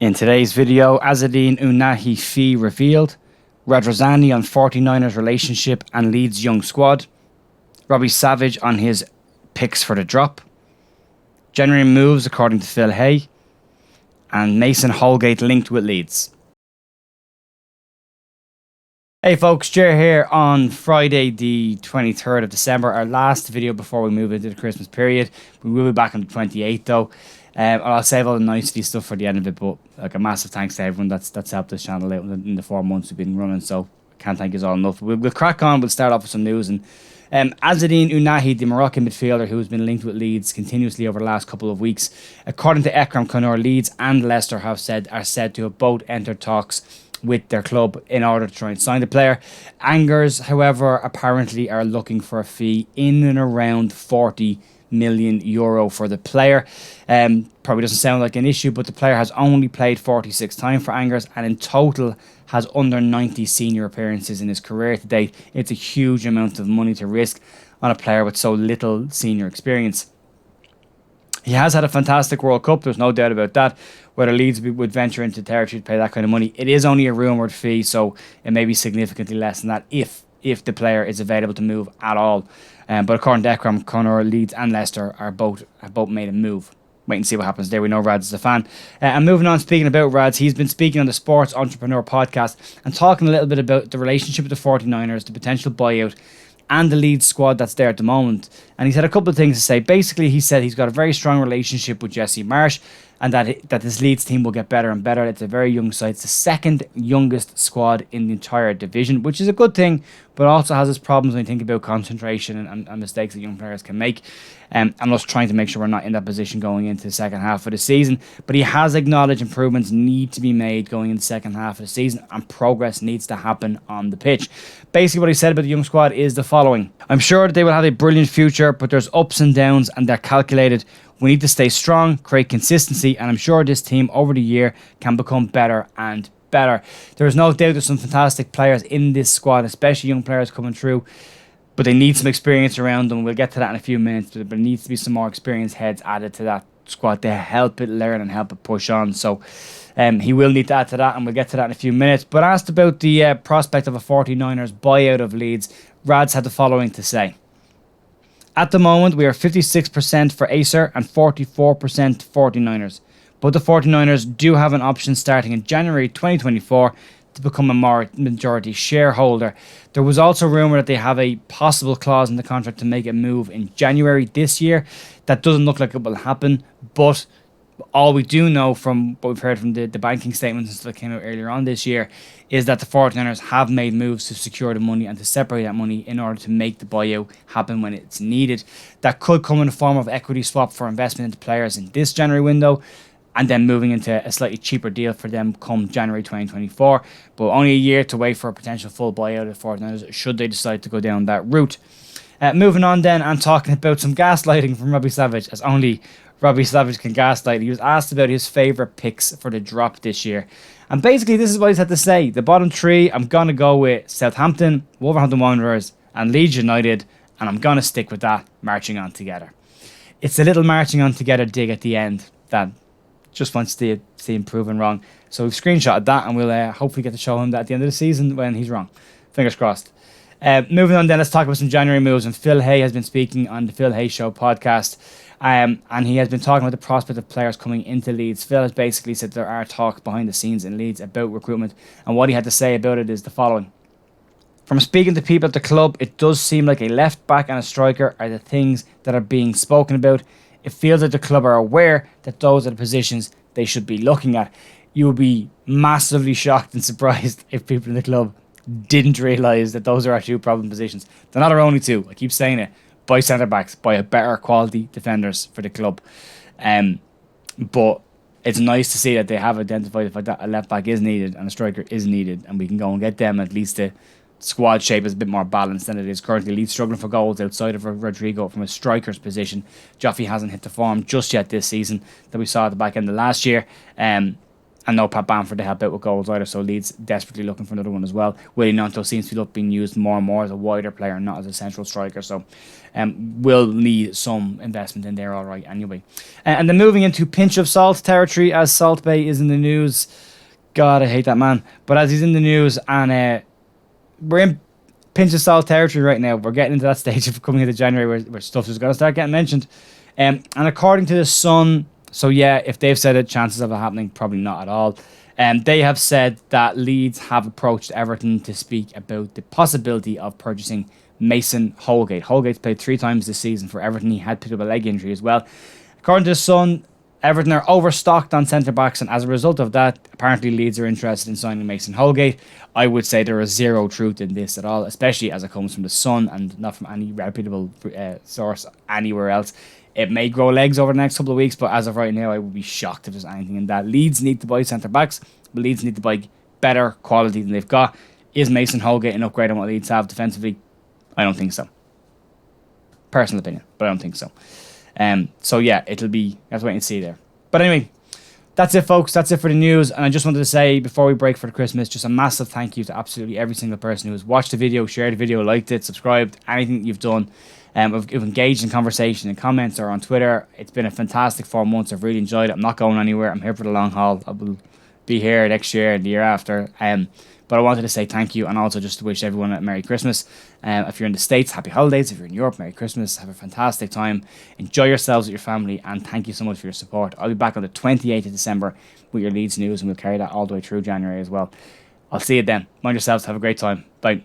In today's video, Ounahi Fee Revealed, Radrizzani on 49ers relationship and Leeds young squad, Robbie Savage on his picks for the drop, January moves according to Phil Hay, and Mason Holgate linked with Leeds. Hey folks, Jer here on Friday the 23rd of December, our last video before we move into the Christmas period. We will be back on the 28th though. I'll save all the nicety stuff for the end of it, but like a massive thanks to everyone that's helped this channel out in the 4 months we've been running, so I can't thank you all enough. We'll crack on. We'll start off with some news. And Ounahi, the Moroccan midfielder who has been linked with Leeds continuously over the last couple of weeks, according to Ekram Conor, Leeds and Leicester are said to have both entered talks with their club in order to try and sign the player. Angers, however, apparently are looking for a fee in and around 40 million euro for the player. Probably doesn't sound like an issue, but the player has only played 46 times for Angers and in total has under 90 senior appearances in his career to date. It's a huge amount of money to risk on a player with so little senior experience. He has had a fantastic World Cup, there's no doubt about that. Whether Leeds would venture into territory to pay that kind of money, it is only a rumoured fee, so it may be significantly less than that if the player is available to move at all. But according to Ekram Conor, Leeds and Leicester have both made a move. Wait and see what happens there. We know Radz is a fan. And moving on, speaking about Radz, he's been speaking on the Sports Entrepreneur podcast and talking a little bit about the relationship with the 49ers, the potential buyout, and the Leeds squad that's there at the moment. And he's had a couple of things to say. Basically, he said he's got a very strong relationship with Jesse Marsh and that this Leeds team will get better and better. It's a very young side. It's the second youngest squad in the entire division, which is a good thing, but also has its problems when you think about concentration and mistakes that young players can make. I'm just trying to make sure we're not in that position going into the second half of the season. But he has acknowledged improvements need to be made going into the second half of the season and progress needs to happen on the pitch. Basically, what he said about the young squad is the following. I'm sure that they will have a brilliant future, but there's ups and downs and they're calculated. We need to stay strong, create consistency, and I'm sure this team over the year can become better and better. There is no doubt there's some fantastic players in this squad, especially young players coming through, but they need some experience around them. We'll get to that in a few minutes, but there needs to be some more experienced heads added to that squad to help it learn and help it push on. So he will need to add to that, and we'll get to that in a few minutes. But asked about the prospect of a 49ers buyout of Leeds, Radz had the following to say. At the moment, we are 56% for Acer and 44% 49ers. But the 49ers do have an option starting in January 2024 to become a majority shareholder. There was also rumour that they have a possible clause in the contract to make a move in January this year. That doesn't look like it will happen, but all we do know from what we've heard from the banking statements that came out earlier on this year is that the 49ers have made moves to secure the money and to separate that money in order to make the buyout happen when it's needed. That could come in the form of equity swap for investment into players in this January window, and then moving into a slightly cheaper deal for them come January 2024. But only a year to wait for a potential full buyout of the 49ers should they decide to go down that route. Moving on then and talking about some gaslighting from Robbie Savage, as only Robbie Savage can gaslight. He was asked about his favourite picks for the drop this year. And basically this is what he's had to say. The bottom three, I'm going to go with Southampton, Wolverhampton Wanderers and Leeds United. And I'm going to stick with that, marching on together. It's a little marching on together dig at the end that just wants to see him proven wrong. So we've screenshotted that and we'll hopefully get to show him that at the end of the season when he's wrong. Fingers crossed. Moving on then, let's talk about some January moves. And Phil Hay has been speaking on the Phil Hay Show podcast. And he has been talking about the prospect of players coming into Leeds. Phil has basically said there are talks behind the scenes in Leeds about recruitment. And what he had to say about it is the following. From speaking to people at the club, it does seem like a left back and a striker are the things that are being spoken about. It feels like the club are aware that those are the positions they should be looking at. You would be massively shocked and surprised if people in the club didn't realise that those are our two problem positions. They're not our only two. I keep saying it. Buy centre-backs, buy a better quality defenders for the club. But it's nice to see that they have identified the fact that a left-back is needed and a striker is needed, and we can go and get them. At least the squad shape is a bit more balanced than it is currently. Leeds struggling for goals outside of Rodrigo from a striker's position. Joffy hasn't hit the form just yet this season that we saw at the back end of last year. And And no Pat Bamford to help out with goals either, so Leeds desperately looking for another one as well. Willie Gnonto seems to be being used more and more as a wider player, not as a central striker, so will need some investment in there, all right, anyway. And then moving into pinch of salt territory, as Salt Bay is in the news. God, I hate that man. But as he's in the news, and we're in pinch of salt territory right now. We're getting into that stage of coming into January where stuff is going to start getting mentioned. And according to the Sun, so yeah, if they've said it, chances of it happening, probably not at all. They have said that Leeds have approached Everton to speak about the possibility of purchasing Mason Holgate. Holgate's played 3 times this season for Everton. He had picked up a leg injury as well. According to the Sun, Everton are overstocked on centre-backs, and as a result of that, apparently Leeds are interested in signing Mason Holgate. I would say there is zero truth in this at all, especially as it comes from the Sun and not from any reputable source anywhere else. It may grow legs over the next couple of weeks, but as of right now, I would be shocked if there's anything in that. Leeds need to buy centre-backs, but Leeds need to buy better quality than they've got. Is Mason Holgate an upgrade on what Leeds have defensively? I don't think so. Personal opinion, but I don't think so. So yeah, it'll be, let's wait and see there. But anyway, that's it, folks. That's it for the news. And I just wanted to say, before we break for the Christmas, just a massive thank you to absolutely every single person who has watched the video, shared the video, liked it, subscribed, anything that you've done. We've engaged in conversation in comments or on Twitter. It's been a fantastic 4 months. I've really enjoyed it. I'm not going anywhere. I'm here for the long haul. I will be here next year and the year after. But I wanted to say thank you, and also just to wish everyone a Merry Christmas. If you're in the States, happy holidays. If you're in Europe, Merry Christmas. Have a fantastic time. Enjoy yourselves with your family, and thank you so much for your support. I'll be back on the 28th of December with your Leeds news, and we'll carry that all the way through January as well. I'll see you then. Mind yourselves. Have a great time. Bye.